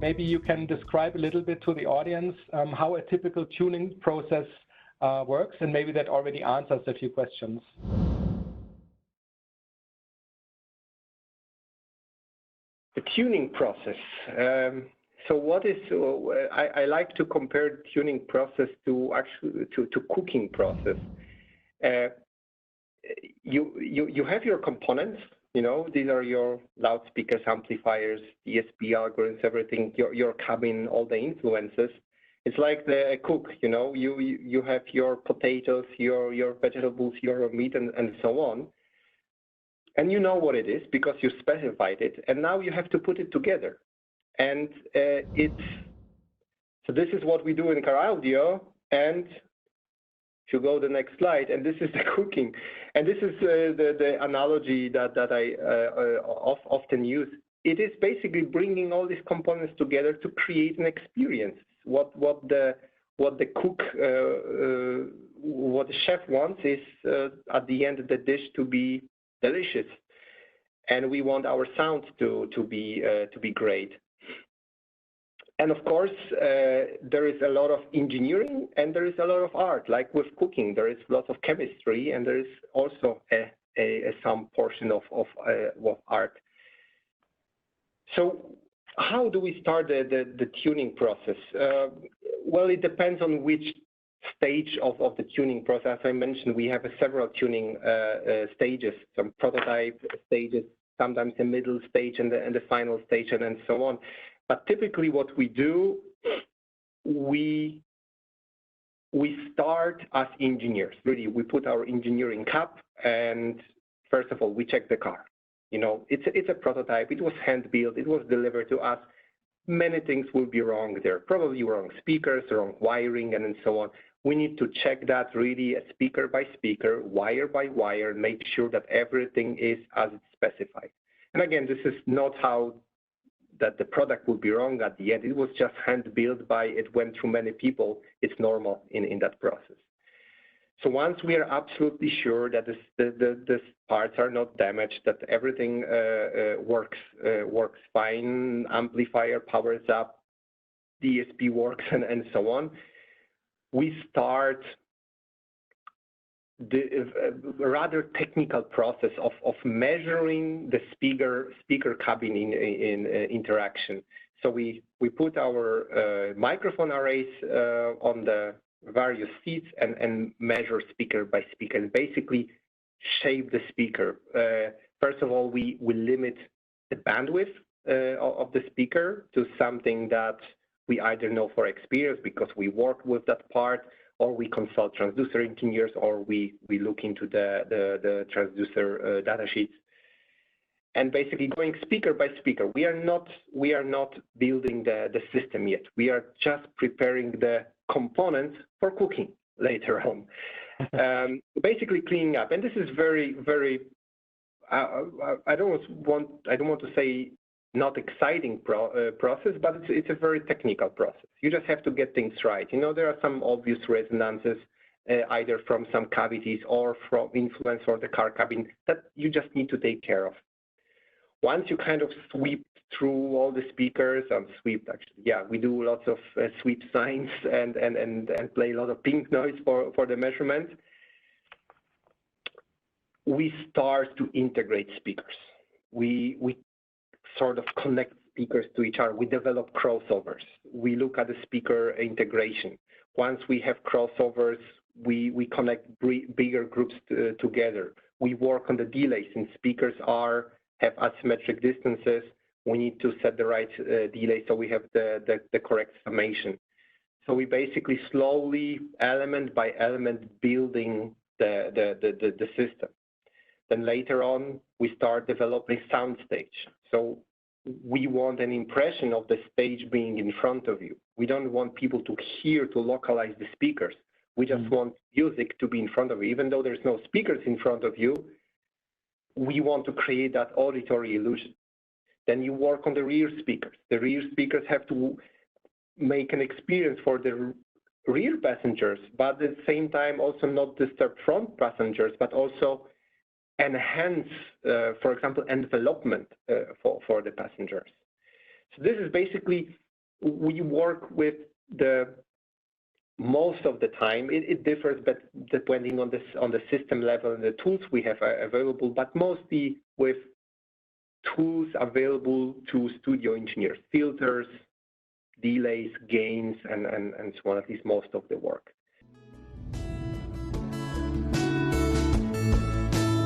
maybe you can describe a little bit to the audience how a typical tuning process works, and maybe that already answers a few questions. The tuning process. So what is? I like to compare tuning process to cooking process. You have your components. You know, these are your loudspeakers, amplifiers, DSP algorithms, everything. Your cabin, all the influences. It's like the cook. You know, you have your potatoes, your vegetables, your meat, and so on. And you know what it is because you specified it, and now you have to put it together. And so this is what we do in car audio. And if you go to the next slide, and this is the cooking, and this is the analogy that I often use. It is basically bringing all these components together to create an experience. What the cook, what the chef wants is at the end of the dish to be delicious, and we want our sound to be great. And of course, there is a lot of engineering and there is a lot of art. Like with cooking, there is lots of chemistry, and there is also some portion of art. So how do we start the tuning process? Well, it depends on which stage of the tuning process. As I mentioned, we have several tuning stages, some prototype stages, sometimes the middle stage and the final stage, and so on. But typically what we do, we start as engineers. Really, we put our engineering cap, and first of all, we check the car. You know, it's a prototype. It was hand built. It was delivered to us. Many things will be wrong there. Probably wrong speakers, wrong wiring, and so on. We need to check that really speaker by speaker, wire by wire, make sure that everything is as it's specified. And again, this is not how that the product will be wrong at the end. It was just hand built it went through many people. It's normal in that process. So once we are absolutely sure that the parts are not damaged, that everything works fine, amplifier powers up, DSP works, and so on, we start the rather technical process of measuring the speaker cabin in interaction. So we put our microphone arrays on the various seats and measure speaker by speaker and basically shape the speaker. First of all, we limit the bandwidth of the speaker to something that we either know for experience because we work with that part, or we consult transducer engineers, or we look into the transducer data sheets. And basically going speaker by speaker. We are not building the system yet. We are just preparing the components for cooking later on. Basically cleaning up. And this is very, very, I don't want to say not exciting process, but it's a very technical process. You just have to get things right. You know, there are some obvious resonances, either from some cavities or from influence for the car cabin that you just need to take care of. Once you kind of sweep through all the speakers, we do lots of sweep signs and play a lot of pink noise for the measurement. We start to integrate speakers. We sort of connect speakers to each other. We develop crossovers. We look at the speaker integration. Once we have crossovers, we connect bigger groups together. We work on the delays, and speakers have asymmetric distances. We need to set the right delay so we have the correct summation. So we basically slowly, element by element, building the system. Then later on, we start developing soundstage. So we want an impression of the stage being in front of you. We don't want people to hear, to localize the speakers. We just want music to be in front of you. Even though there's no speakers in front of you, we want to create that auditory illusion. Then you work on the rear speakers. The rear speakers have to make an experience for the rear passengers, but at the same time also not disturb front passengers, but also enhance, for example, envelopment for the passengers. So this is basically we work with the most of the time. It differs, but depending on the system level and the tools we have available, but mostly with tools available to studio engineers, filters, delays, gains, and so on, at least most of the work.